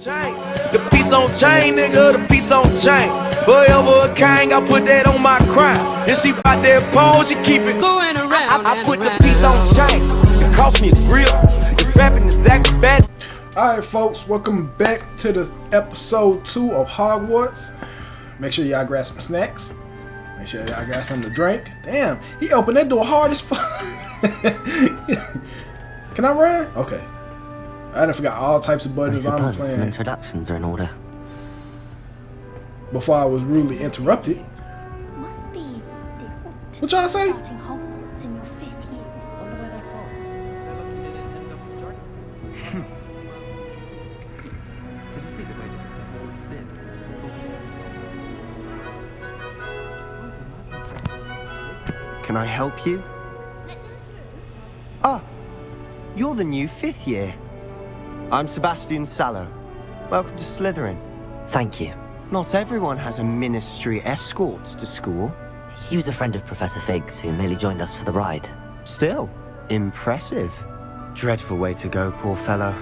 Chain. The piece on chain, nigga, the piece on chain. Forever a king, I put that on my crown. If she bout that pole, she keep it going around. I put the piece on chain. It cost me a grill. The rapping exactly bad. Alright folks, welcome back to the episode 2 of Hogwarts. Make sure y'all grab some snacks. Make sure y'all grab something to drink. Damn, he opened that door hard as fuck. Can I run? Okay. I done forgot all types of buttons I'm suppose playing. some introductions are in order. Before I was rudely interrupted. Must be different. What y'all say? Starting Hogwarts in your 5th year. Wonder where they're from. Can I help you? Ah, you're the new 5th year. I'm Sebastian Sallow. Welcome to Slytherin. Thank you. Not everyone has a ministry escort to school. He was a friend of Professor Fig's who merely joined us for the ride. Still, impressive. Dreadful way to go, poor fellow.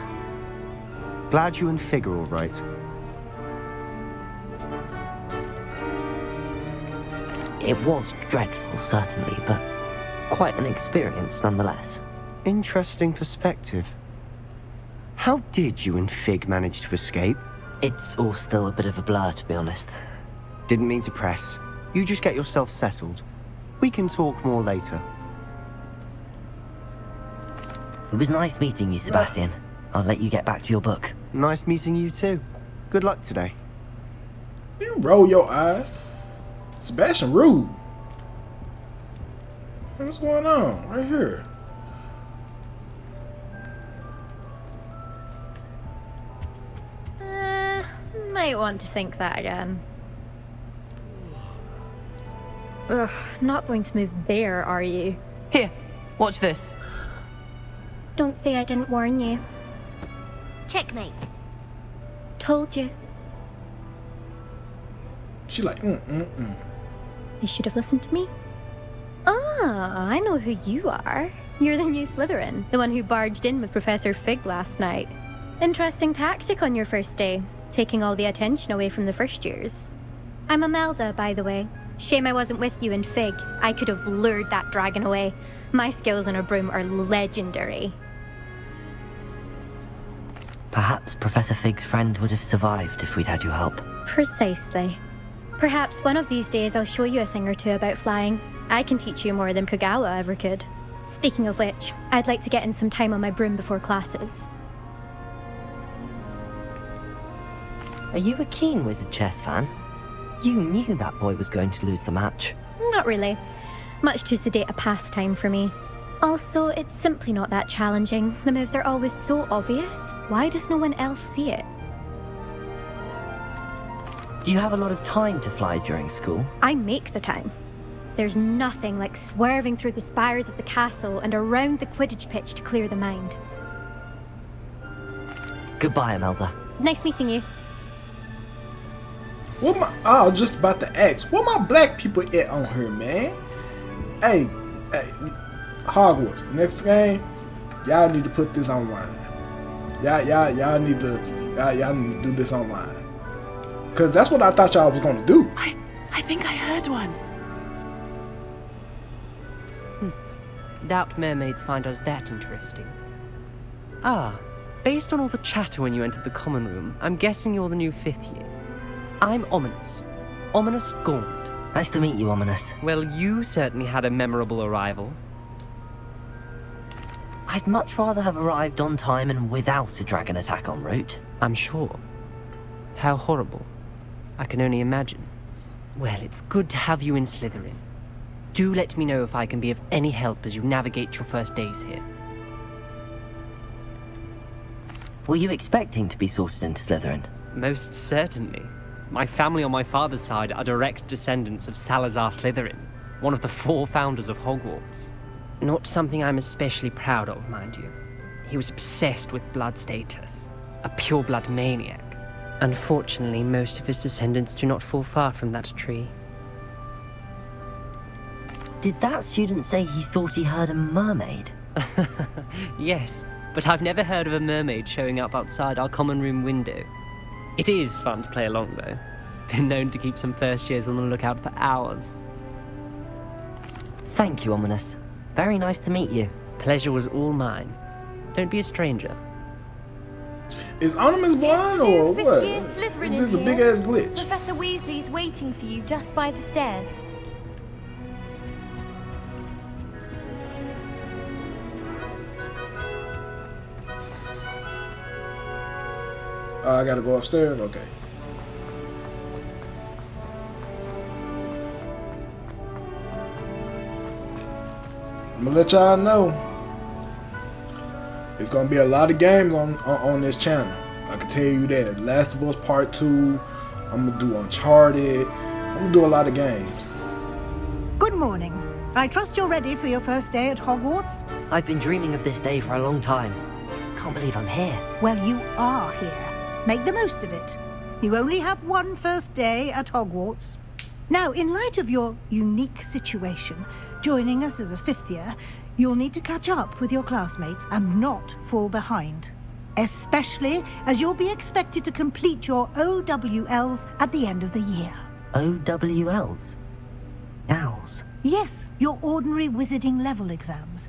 Glad you and Fig are all right. It was dreadful, certainly, but quite an experience nonetheless. Interesting perspective. How did you and Fig manage to escape? It's all still a bit of a blur, to be honest. Didn't mean to press. You just get yourself settled. We can talk more later. It was nice meeting you, Sebastian. I'll let you get back to your book. Nice meeting you too. Good luck today. You roll your eyes. Sebastian rude. What's going on right here? Might want to think that again. Ugh, not going to move there, are you? Here, watch this. Don't say I didn't warn you. Checkmate. Told you. She like, You should have listened to me. Ah, I know who you are. You're the new Slytherin, the one who barged in with Professor Fig last night. Interesting tactic on your first day, taking all the attention away from the first years. I'm Imelda, by the way. Shame I wasn't with you and Fig. I could have lured that dragon away. My skills on a broom are legendary. Perhaps Professor Fig's friend would have survived if we'd had your help. Precisely. Perhaps one of these days I'll show you a thing or two about flying. I can teach you more than Kogawa ever could. Speaking of which, I'd like to get in some time on my broom before classes. Are you a keen Wizard Chess fan? You knew that boy was going to lose the match. Not really. Much too sedate a pastime for me. Also, it's simply not that challenging. The moves are always so obvious. Why does no one else see it? Do you have a lot of time to fly during school? I make the time. There's nothing like swerving through the spires of the castle and around the Quidditch pitch to clear the mind. Goodbye, Imelda. Nice meeting you. what my? I was just about to ask. What my black people at on her, man? Hey, Hogwarts. Next game, y'all need to put this online. Y'all need to do this online. Cause that's what I thought y'all was gonna do. I think I heard one. Doubt mermaids find us that interesting. Ah, based on all the chatter when you entered the common room, I'm guessing you're the new 5th year. I'm Ominous. Ominous Gaunt. Nice to meet you, Ominous. Well, you certainly had a memorable arrival. I'd much rather have arrived on time and without a dragon attack en route. I'm sure. How horrible. I can only imagine. Well, it's good to have you in Slytherin. Do let me know if I can be of any help as you navigate your first days here. Were you expecting to be sorted into Slytherin? Most certainly. My family on my father's side are direct descendants of Salazar Slytherin, one of the 4 founders of Hogwarts. Not something I'm especially proud of, mind you. He was obsessed with blood status, a pure-blood maniac. Unfortunately, most of his descendants do not fall far from that tree. Did that student say he thought he heard a mermaid? Yes, but I've never heard of a mermaid showing up outside our common room window. It is fun to play along, though. Been known to keep some first years on the lookout for hours. Thank you, Ominous. Very nice to meet you. Pleasure was all mine. Don't be a stranger. Is Ominous blind or Fifth what? year Slytherin Is this in a big here. ass glitch? Professor Weasley's waiting for you just by the stairs. I gotta go upstairs? Okay. I'm gonna let y'all know. It's gonna be a lot of games on this channel. I can tell you that. Last of Us Part 2. I'm gonna do Uncharted. I'm gonna do a lot of games. Good morning. I trust you're ready for your first day at Hogwarts? I've been dreaming of this day for a long time. Can't believe I'm here. Well, you are here. Make the most of it. You only have one first day at Hogwarts. Now, in light of your unique situation, joining us as a fifth year, you'll need to catch up with your classmates and not fall behind. Especially as you'll be expected to complete your OWLs at the end of the year. OWLs? Owls? Yes, your ordinary wizarding level exams.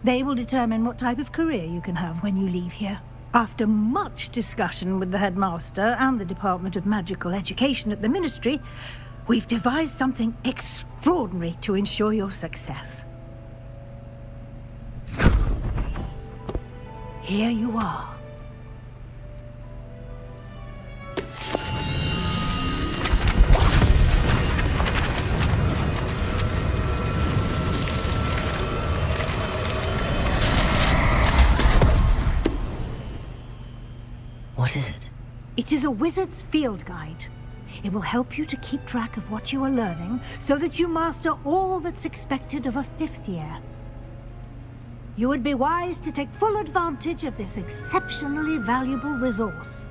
They will determine what type of career you can have when you leave here. After much discussion with the headmaster and the Department of Magical Education at the Ministry, we've devised something extraordinary to ensure your success. Here you are. What is it? It is a wizard's field guide. It will help you to keep track of what you are learning so that you master all that's expected of a fifth year. You would be wise to take full advantage of this exceptionally valuable resource.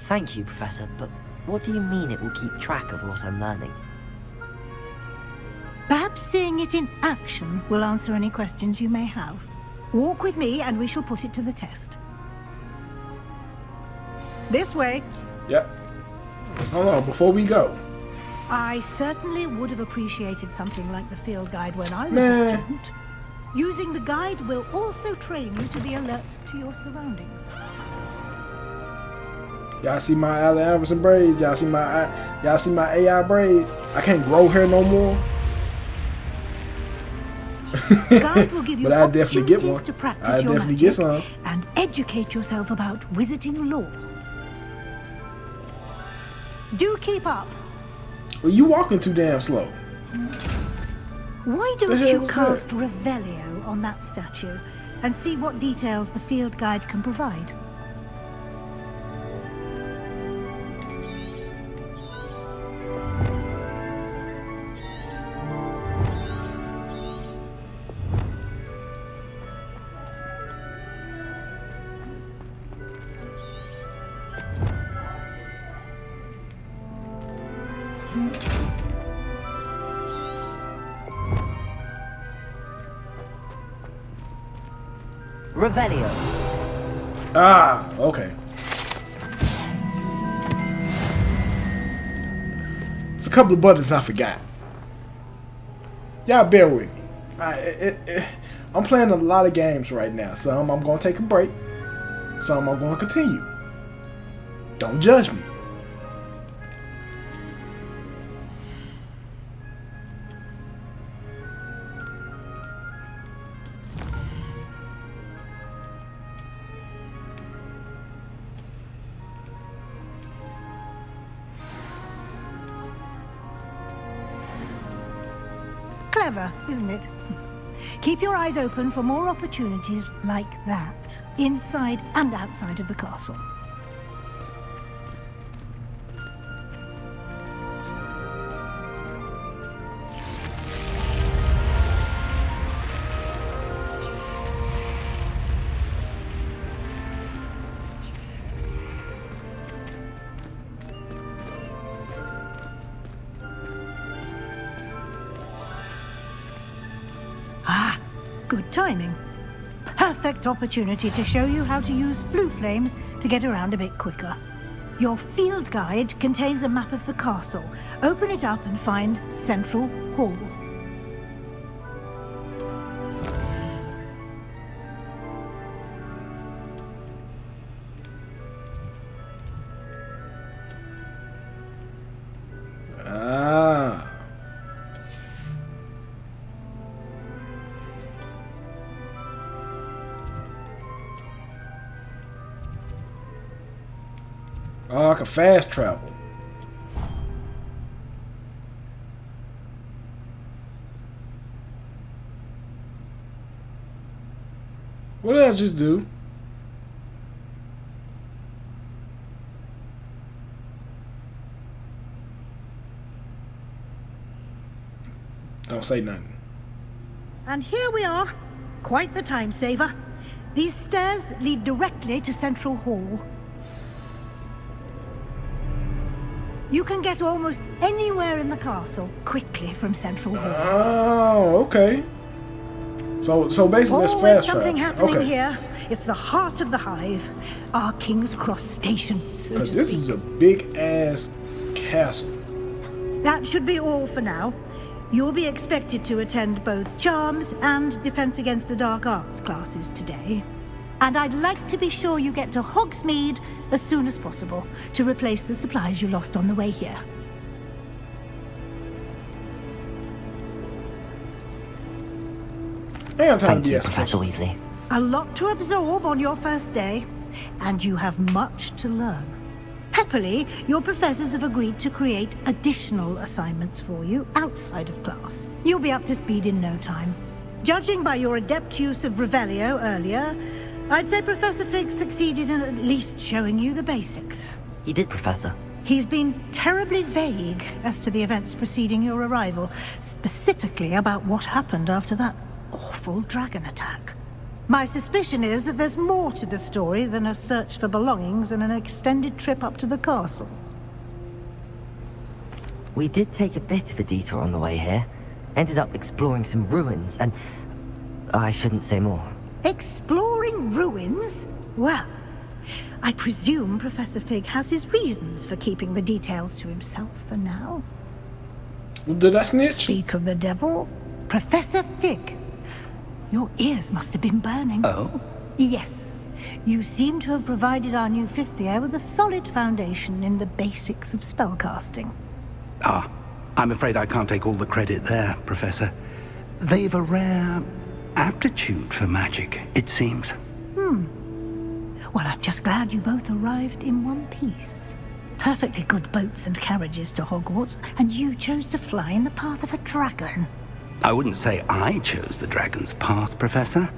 Thank you, Professor, but what do you mean it will keep track of what I'm learning? Perhaps seeing it in action will answer any questions you may have. Walk with me and we shall put it to the test. This way. Yep. Hold on, before we go. I certainly would have appreciated something like the field guide when I was Nah. a student. Using the guide will also train you to be alert to your surroundings. Y'all see my Allen Iverson braids? Y'all see my AI braids? I can't grow hair no more. The guide will give you But I'll definitely get opportunities one. to practice I'll your definitely magic get some. and educate yourself about wizarding lore. Do keep up. Well, you walking too damn slow. Why The don't hell you was cast that? Revelio on that statue and see what details the field guide can provide? Revelio. Ah, okay. It's a couple of buttons I forgot. Y'all bear with me. I'm playing a lot of games right now. Some I'm going to take a break. Some I'm going to continue. Don't judge me. Clever, isn't it? Keep your eyes open for more opportunities like that, inside and outside of the castle. Good timing. perfect opportunity to show you how to use flue flames to get around a bit quicker. Your field guide contains a map of the castle. Open it up and find Central Hall. Oh, I can fast travel. What did I just do? Don't say nothing. And here we are. Quite the time saver. These stairs lead directly to Central Hall. You can get almost anywhere in the castle quickly from Central Hall. Oh, okay. So basically, it's Always fast travel. something happening Okay. here. It's the heart of the hive, our King's Cross station, so to Because this speak. is a big ass castle. That should be all for now. You'll be expected to attend both Charms and Defense Against the Dark Arts classes today. And I'd like to be sure you get to Hogsmeade as soon as possible to replace the supplies you lost on the way here. Ain't time Thank to you, BS. Professor Weasley. A lot to absorb on your first day, and you have much to learn. Happily, your professors have agreed to create additional assignments for you outside of class. You'll be up to speed in no time. Judging by your adept use of Revelio earlier, I'd say Professor Fig succeeded in at least showing you the basics. He did, Professor. He's been terribly vague as to the events preceding your arrival, specifically about what happened after that awful dragon attack. My suspicion is that there's more to the story than a search for belongings and an extended trip up to the castle. We did take a bit of a detour on the way here. Ended up exploring some ruins and... I shouldn't say more. Exploring ruins? Well, I presume Professor Fig has his reasons for keeping the details to himself for now. Did I snitch? Speak of the devil, Professor Fig. Your ears must have been burning. Oh? Yes. You seem to have provided our new fifth year with a solid foundation in the basics of spellcasting. Ah, I'm afraid I can't take all the credit there, Professor. They've a rare aptitude for magic, it seems. Well, I'm just glad you both arrived in one piece. Perfectly good boats and carriages to Hogwarts, and you chose to fly in the path of a dragon. I wouldn't say I chose the dragon's path, Professor.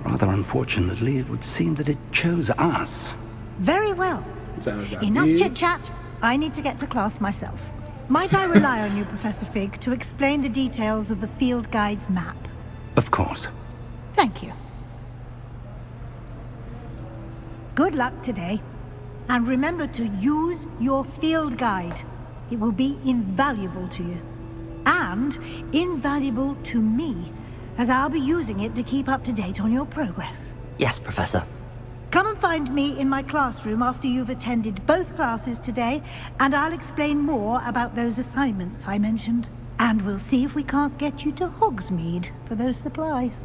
Rather unfortunately, it would seem that it chose us. Very well. Sounds like Enough me. chit-chat. I need to get to class myself. Might I rely on you, Professor Fig, to explain the details of the field guide's map? Of course. Thank you. Good luck today. And remember to use your field guide. It will be invaluable to you. And invaluable to me, as I'll be using it to keep up to date on your progress. Yes, Professor. Come and find me in my classroom after you've attended both classes today, and I'll explain more about those assignments I mentioned. And we'll see if we can't get you to Hogsmeade for those supplies.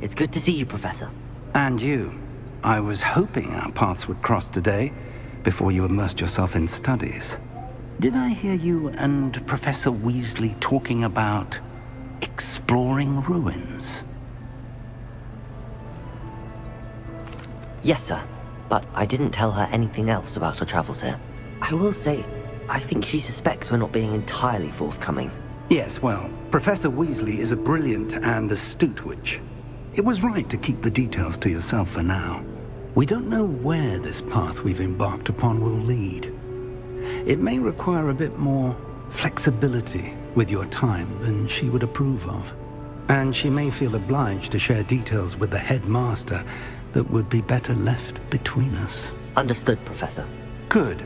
It's good to see you, Professor. And you. I was hoping our paths would cross today, before you immersed yourself in studies. Did I hear you and Professor Weasley talking about exploring ruins? Yes, sir. But I didn't tell her anything else about our travels here. I will say, I think she suspects we're not being entirely forthcoming. Yes, well, Professor Weasley is a brilliant and astute witch. It was right to keep the details to yourself for now. We don't know where this path we've embarked upon will lead. It may require a bit more flexibility with your time than she would approve of. And she may feel obliged to share details with the headmaster that would be better left between us. Understood, Professor. Good.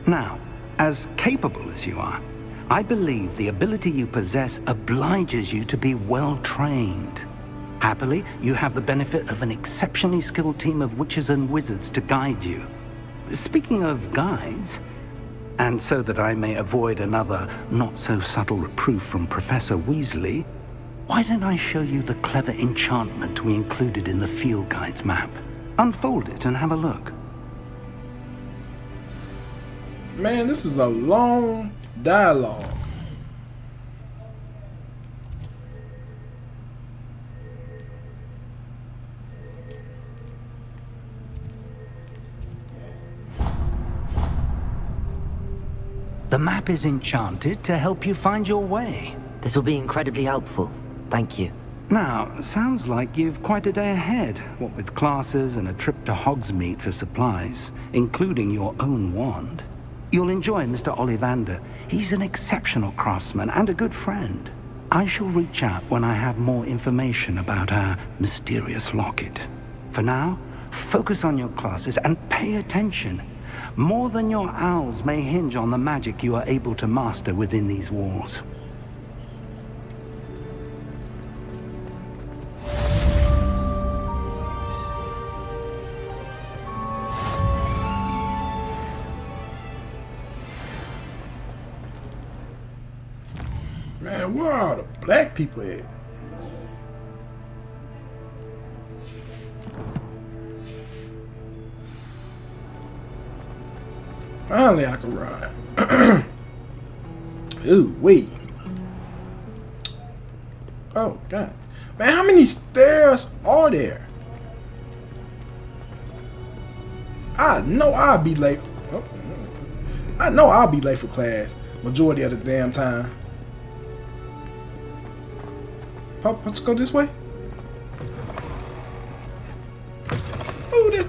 Now, as capable as you are, I believe the ability you possess obliges you to be well trained. Happily, you have the benefit of an exceptionally skilled team of witches and wizards to guide you. Speaking of guides, and so that I may avoid another not-so-subtle reproof from Professor Weasley, why don't I show you the clever enchantment we included in the field guide's map? Unfold it and have a look. Man, this is a long dialogue. The map is enchanted to help you find your way. This will be incredibly helpful. Thank you. Now, sounds like you've quite a day ahead, what with classes and a trip to Hogsmeade for supplies, including your own wand. You'll enjoy Mr. Ollivander. He's an exceptional craftsman and a good friend. I shall reach out when I have more information about our mysterious locket. For now, focus on your classes and pay attention. More than your owls may hinge on the magic you are able to master within these walls. Man, where are the black people at? Finally, I can ride. Ooh, wait. Oh, God. Man, how many stairs are there? I know I'll be late. Oh, I know I'll be late for class majority of the damn time. Pop, let's go this way. Ooh, this.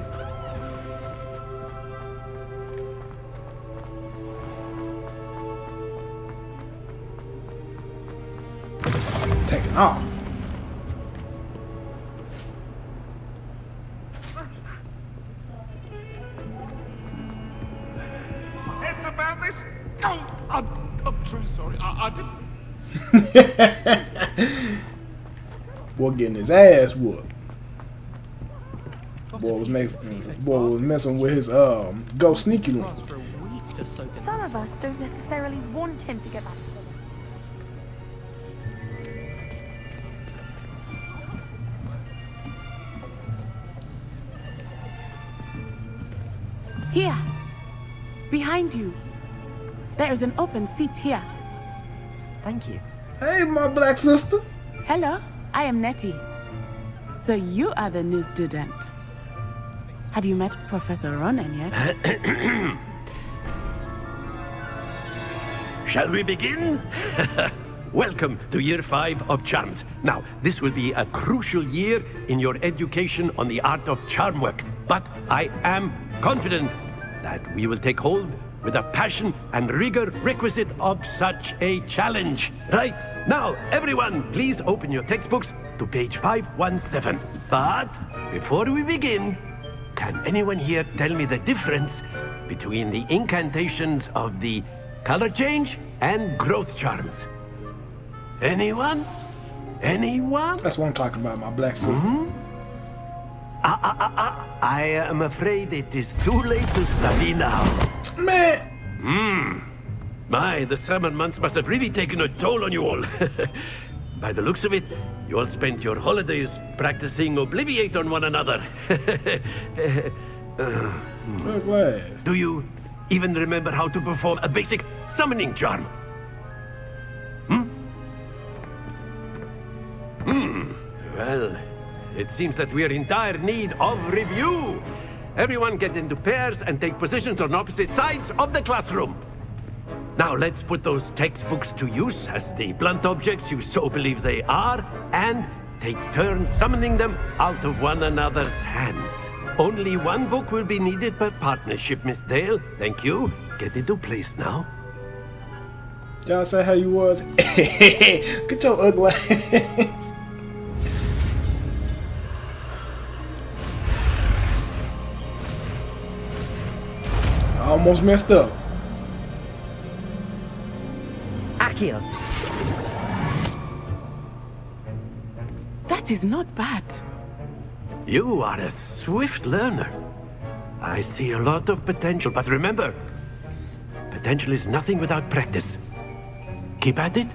Taking off. It's about this. Oh, I'm truly sorry. I didn't. Boy getting his ass whooped. Boy was messing with his go sneaky link. Some of us don't necessarily want him to get back. Here, behind you. There is an open seat here. Thank you. Hey, my black sister. Hello, I am Nettie. So you are the new student. Have you met Professor Ronan yet? Shall we begin? Welcome to Year 5 of Charms. Now, this will be a crucial year in your education on the art of charm work. But I am confident that we will take hold with the passion and rigor requisite of such a challenge. Right, now, everyone, please open your textbooks to page 517. But before we begin, can anyone here tell me the difference between the incantations of the color change and growth charms? Anyone? Anyone? That's what I'm talking about, my black sister. Mm-hmm. I am afraid it is too late to study now. Man! My, the summer months must have really taken a toll on you all. By the looks of it, you all spent your holidays practicing Obliviate on one another. Do you even remember how to perform a basic summoning charm? Well, it seems that we are in dire need of review. Everyone get into pairs and take positions on opposite sides of the classroom. Now let's put those textbooks to use as the blunt objects you so believe they are, and take turns summoning them out of one another's hands. Only one book will be needed per partnership, Miss Dale. Thank you. Get into place now. Y'all say how you was. Get your ugly ass. I almost messed up. Accio. That is not bad. You are a swift learner. I see a lot of potential, but remember, potential is nothing without practice. Keep at it.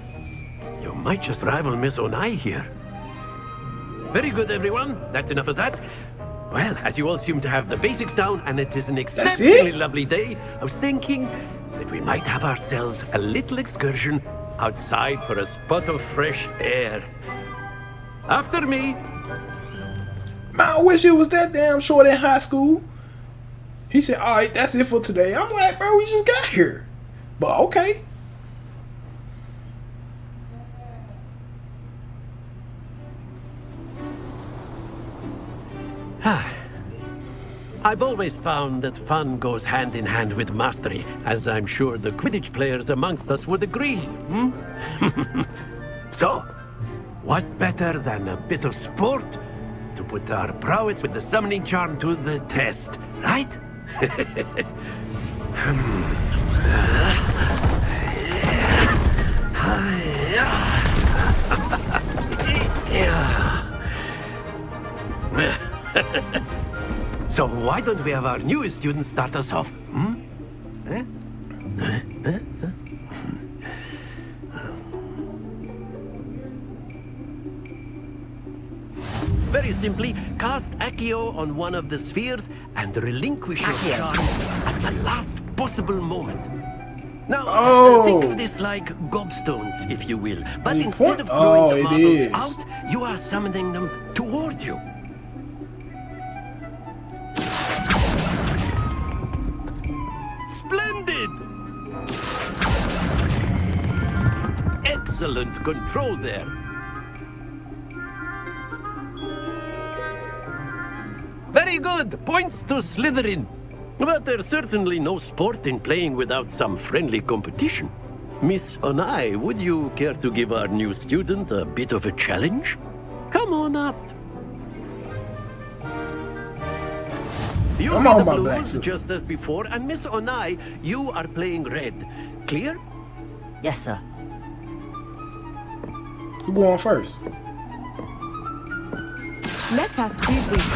You might just rival Miss Onai here. Very good, everyone. That's enough of that. Well, as you all seem to have the basics down, and it is an exceptionally lovely day, I was thinking that we might have ourselves a little excursion outside for a spot of fresh air. After me. Man, I wish it was that damn short in high school. He said, all right, that's it for today. I'm like, bro, we just got here. But okay. I've always found that fun goes hand in hand with mastery, as I'm sure the Quidditch players amongst us would agree. So, what better than a bit of sport to put our prowess with the summoning charm to the test, right? So why don't we have our newest student start us off? Very simply, cast Accio on one of the spheres and relinquish your charm at the last possible moment. Now, think of this like gobstones, if you will. But instead of throwing the marbles out, you are summoning them toward you. Splendid! Excellent control there. Very good! Points to Slytherin. But there's certainly no sport in playing without some friendly competition. Miss Onai, would you care to give our new student a bit of a challenge? Come on up. You'll be the blues just as before, and Miss Onai, you are playing red. Clear? Yes, sir. Who going first? Let us see this.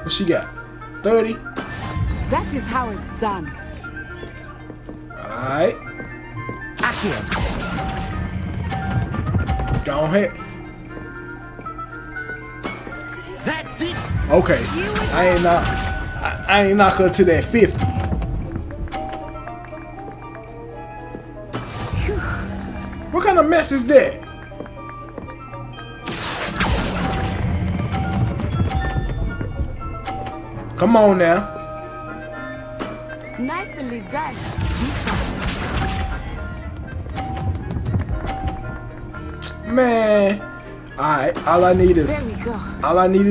What she got? 30? That is how it's done. Alright. Accio. Go ahead. That's it. Okay. I ain't knock her to that 50. What kind of mess is that? Come on now. Nicely done. Man. Alright, all I need is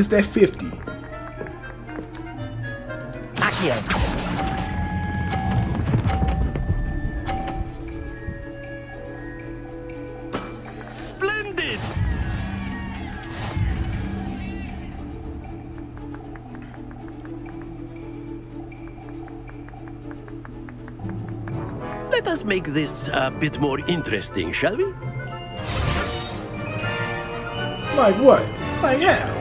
that 50. Accio. Splendid! Let us make this a bit more interesting, shall we? Like what? Like how?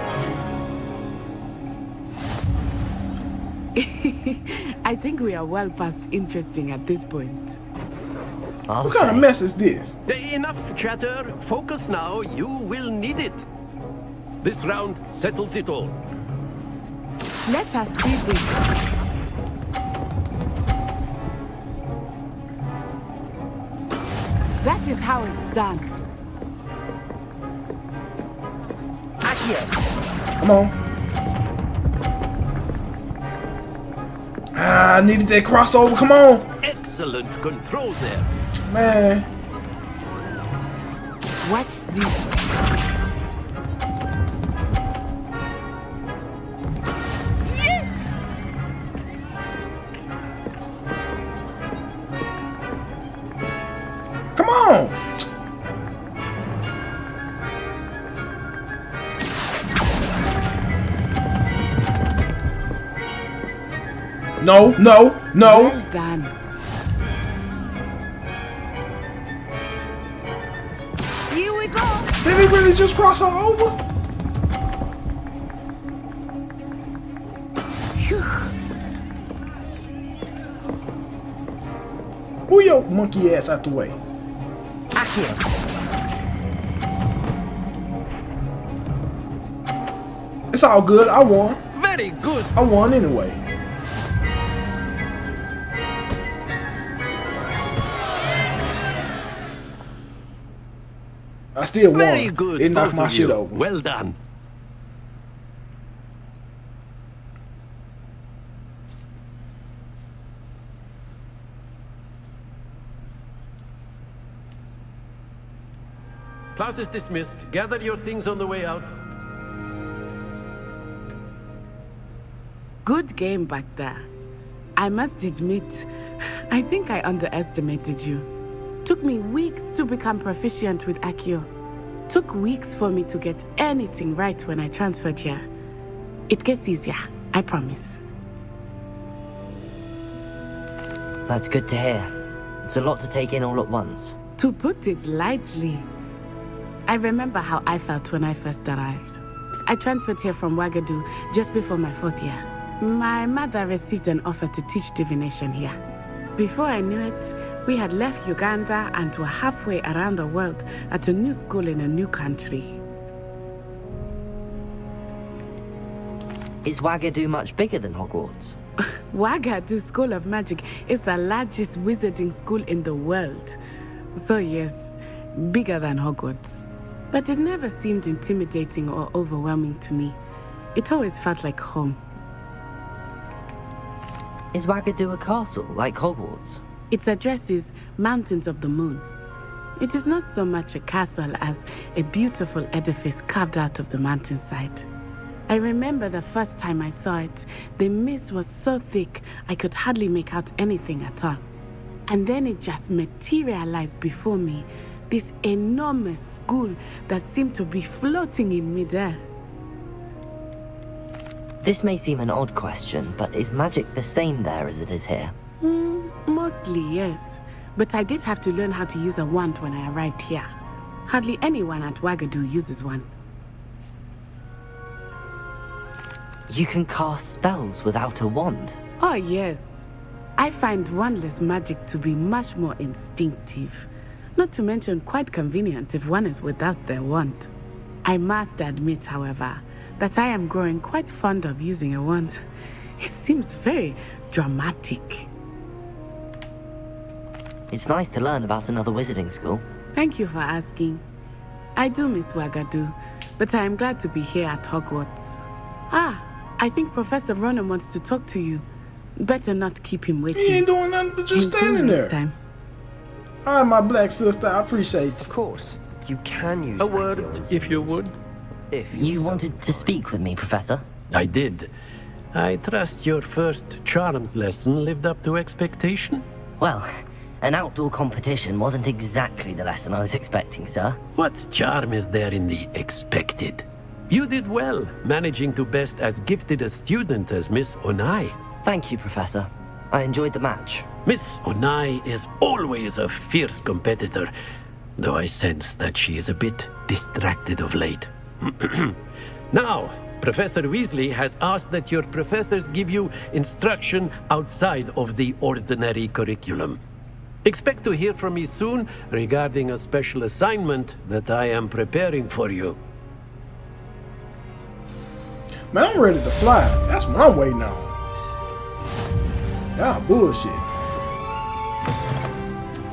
I think we are well past interesting at this point. What kind of mess is this? Enough chatter. Focus now. You will need it. This round settles it all. Let us see this. That is how it's done. Come on. I needed that crossover. Come on. Excellent control there. Man. Watch this. Yes! Come on. No, no, no. Well done. we go. Did he really just cross her over? Phew. Who your monkey ass out the way? It's all good. I won. Very good. I won anyway. I still won. Very good. It knocked both my of shit you. over. Well done. Class is dismissed. Gather your things on the way out. Good game back there. I must admit, I think I underestimated you. Took me weeks to become proficient with Accio. Took weeks for me to get anything right when I transferred here. It gets easier, I promise. That's good to hear. It's a lot to take in all at once. To put it lightly, I remember how I felt when I first arrived. I transferred here from Wagadu just before my 4th year. My mother received an offer to teach divination here. Before I knew it, we had left Uganda and were halfway around the world at a new school in a new country. Is Wagadu much bigger than Hogwarts? Wagadu School of Magic is the largest wizarding school in the world. So yes, bigger than Hogwarts. But it never seemed intimidating or overwhelming to me. It always felt like home. Is Wagadu a castle, like Hogwarts? Its address is Mountains of the Moon. It is not so much a castle as a beautiful edifice carved out of the mountainside. I remember the first time I saw it, the mist was so thick I could hardly make out anything at all. And then it just materialized before me, this enormous school that seemed to be floating in midair. This may seem an odd question, but is magic the same there as it is here? Mostly, yes. But I did have to learn how to use a wand when I arrived here. Hardly anyone at Wagadu uses one. You can cast spells without a wand? Oh, yes. I find wandless magic to be much more instinctive. Not to mention quite convenient if one is without their wand. I must admit, however, that I am growing quite fond of using a wand. It seems very dramatic. It's nice to learn about another wizarding school. Thank you for asking. I do miss Wagadu, but I am glad to be here at Hogwarts. Ah, I think Professor Ronan wants to talk to you. Better not keep him waiting. He ain't doing nothing but just standing there. Time. Alright, my black sister, I appreciate you. Of course, you can use A word, if you would. If You wanted to speak with me, Professor? I did. I trust your first charms lesson lived up to expectation? Well, an outdoor competition wasn't exactly the lesson I was expecting, sir. What charm is there in the expected? You did well, managing to best as gifted a student as Miss Onai. Thank you, Professor. I enjoyed the match. Miss Onai is always a fierce competitor, though I sense that she is a bit distracted of late. Now, Professor Weasley has asked that your professors give you instruction outside of the ordinary curriculum. Expect to hear from me soon regarding a special assignment that I am preparing for you. Man, I'm ready to fly. That's what I'm waiting on. Y'all bullshit.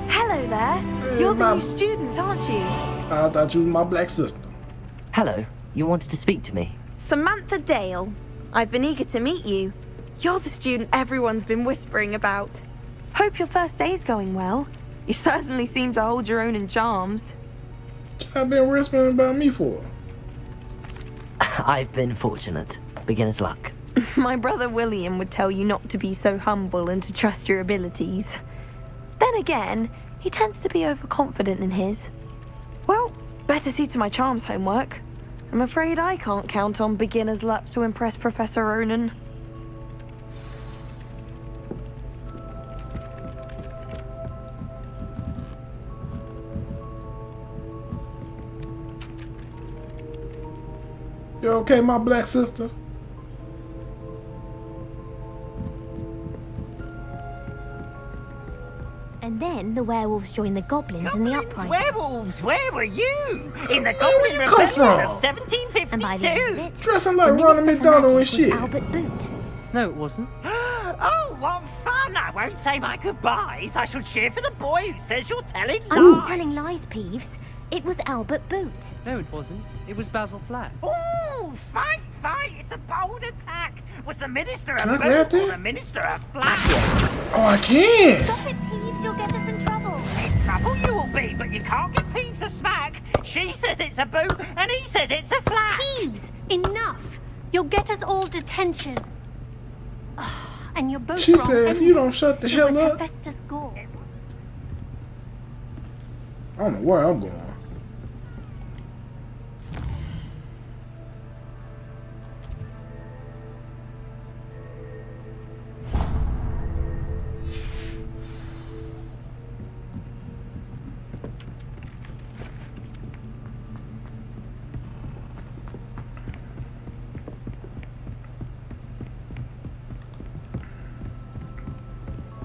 Hello there. Hey, You're the Mom. new student, aren't you? I thought you was my black sister. Hello, you wanted to speak to me? Samantha Dale. I've been eager to meet you. You're the student everyone's been whispering about. Hope your first day's going well. You certainly seem to hold your own in charms. I've been whispering about me for. I've been fortunate. Beginner's luck. My brother William would tell you not to be so humble and to trust your abilities. Then again, he tends to be overconfident in his. Well, better see to my charms homework. I'm afraid I can't count on beginner's luck to impress Professor Ronan. You okay, my black sister? And then the werewolves joined the goblins in the uprising. Werewolves, where were you? In the where Goblin you come Rebellion from? of 1752. And by the end of it, Dressing the like Ronald Minister for McDonald and Magic was shit. Albert Boot. No, it wasn't. Oh, what fun! I won't say my goodbyes. I shall cheer for the boy who says you're telling lies. I'm not telling lies, Peeves. It was Albert Boot. No, it wasn't. It was Basil Flack. Ooh, fight! It's a bold attack. Was the Minister Can I a grab boot or that? the Minister a flag? Oh, I can. Stop it, Peeves. You'll get us in trouble. In trouble you will be, but you can't give Peeves a smack. She says it's a boot, and he says it's a flag. Peeves, enough. You'll get us all detention. And you're both She wrong said, if anyway. you don't shut the hell It was up, Hephaestus Gore. I don't know where I'm going.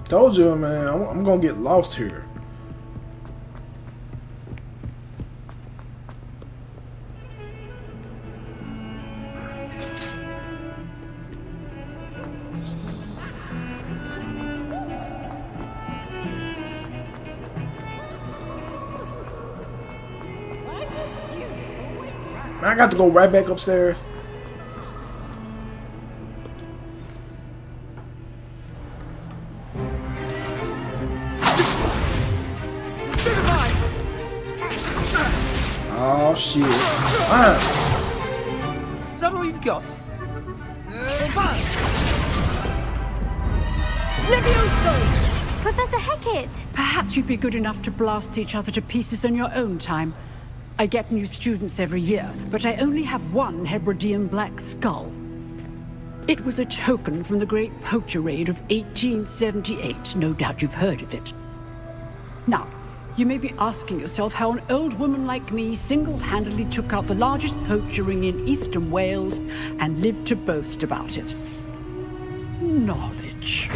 Told you, man, I'm gonna get lost here. Man, I got to go right back upstairs. Oh shit. Is that all you've got? Levioso! Professor Hecat! Perhaps you'd be good enough to blast each other to pieces in your own time. I get new students every year, but I only have one Hebridean black skull. It was a token from the Great Poacher Raid of 1878. No doubt you've heard of it. Now, you may be asking yourself how an old woman like me single-handedly took out the largest poacher ring in eastern Wales and lived to boast about it. Knowledge.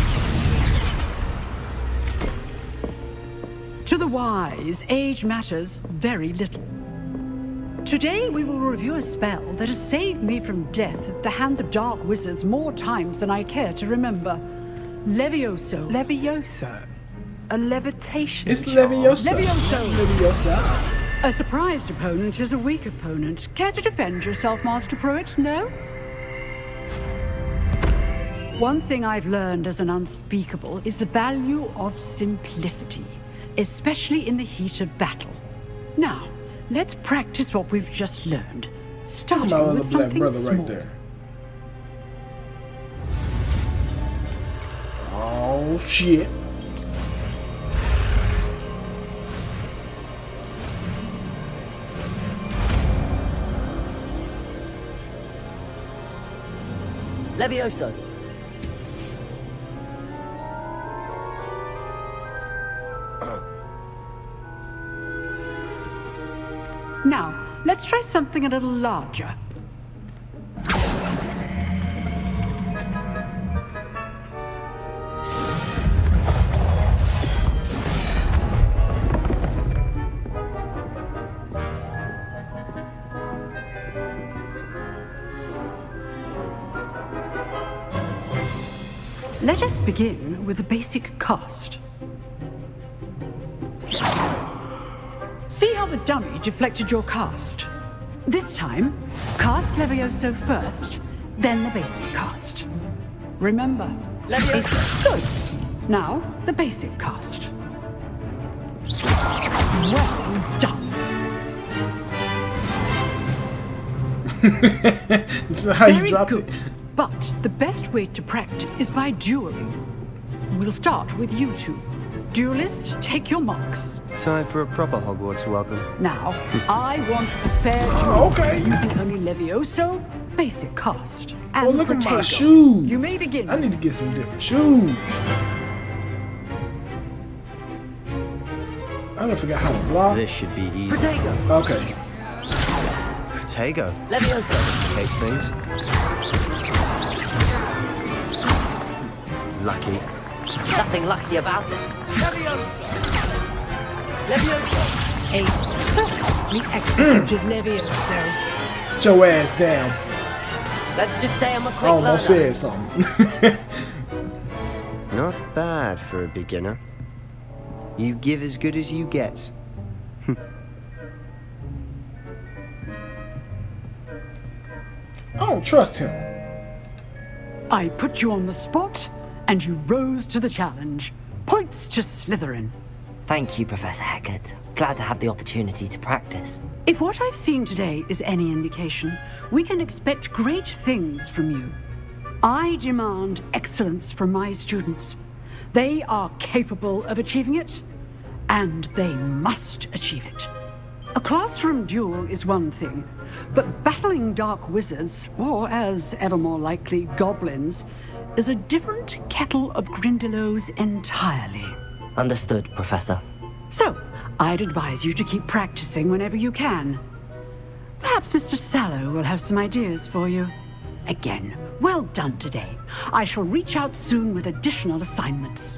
To the wise, age matters very little. Today we will review a spell that has saved me from death at the hands of dark wizards more times than I care to remember. Levioso. Levioso? A levitation It's charm? Leviosa. Levioso. Leviosa. A surprised opponent is a weak opponent. Care to defend yourself, Master Pruitt? No? One thing I've learned as an unspeakable is the value of simplicity, especially in the heat of battle. Now, let's practice what we've just learned, starting My other with black something brother small. right there. Oh shit. Levioso. Now, let's try something a little larger. Let us begin with the basic cast. See how the dummy deflected your cast? This time, cast Levioso first, then the basic cast. Remember, Levioso. Good. Now, the basic cast. Well done. This is how you Very dropped good. it. But the best way to practice is by dueling. We'll start with you two. Duelists, take your marks. Time for a proper Hogwarts welcome. Now, I want a fair duel using only Levioso, basic cast, and Oh, look at my Protego. shoes. You may begin. I need to get some different shoes. I don't forget how to block. This should be easy. Protego. Okay. Protego. Leviosa. Case things. Lucky. Nothing lucky about it. Leviosa. Leviosa. A executed Leviosa. Put your ass down. Let's just say I'm a quick I almost learner. said something. Not bad for a beginner. You give as good as you get. I don't trust him. I put you on the spot, and you rose to the challenge. Points to Slytherin. Thank you, Professor Hecat. Glad to have the opportunity to practice. If what I've seen today is any indication, we can expect great things from you. I demand excellence from my students. They are capable of achieving it, and they must achieve it. A classroom duel is one thing, but battling dark wizards, or as ever more likely, goblins, is a different kettle of Grindylows entirely. Understood, Professor. So, I'd advise you to keep practicing whenever you can. Perhaps Mr. Sallow will have some ideas for you. Again, well done today. I shall reach out soon with additional assignments.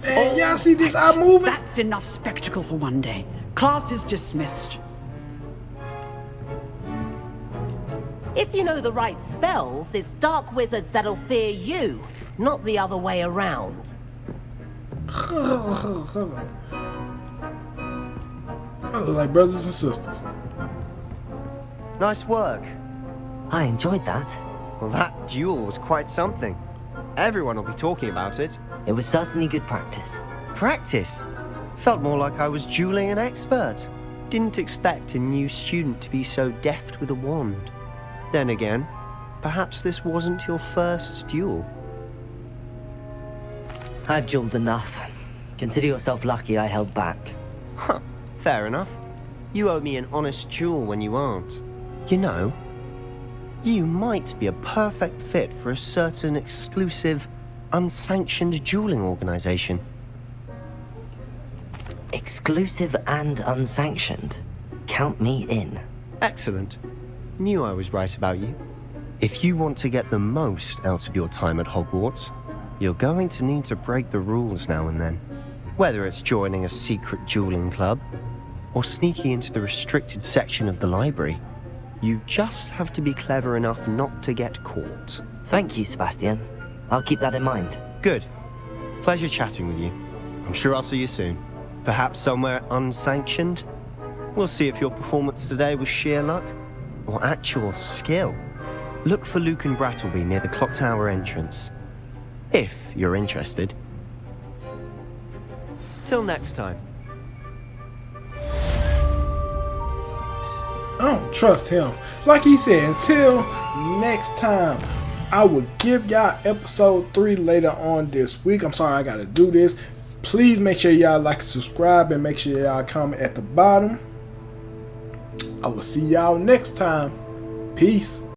And y'all see this eye moving? That's enough spectacle for one day. Class is dismissed. If you know the right spells, it's dark wizards that'll fear you, not the other way around. I look like brothers and sisters. Nice work. I enjoyed that. Well, that duel was quite something. Everyone will be talking about it. It was certainly good practice. Practice? Felt more like I was dueling an expert. Didn't expect a new student to be so deft with a wand. Then again, perhaps this wasn't your first duel. I've dueled enough. Consider yourself lucky I held back. Huh, fair enough. You owe me an honest duel when you aren't. You know, you might be a perfect fit for a certain exclusive, unsanctioned dueling organization. Exclusive and unsanctioned. Count me in. Excellent. Knew I was right about you. If you want to get the most out of your time at Hogwarts, you're going to need to break the rules now and then. Whether it's joining a secret dueling club, or sneaking into the restricted section of the library, you just have to be clever enough not to get caught. Thank you, Sebastian. I'll keep that in mind. Good. Pleasure chatting with you. I'm sure I'll see you soon. Perhaps somewhere unsanctioned? We'll see if your performance today was sheer luck, or actual skill. Look for Luke and Brattleby near the clock tower entrance. If you're interested. Till next time. I don't trust him. Like he said, until next time, I will give y'all episode 3 later on this week. I'm sorry I gotta do this. Please make sure y'all like and subscribe, and make sure y'all comment at the bottom. I will see y'all next time. Peace.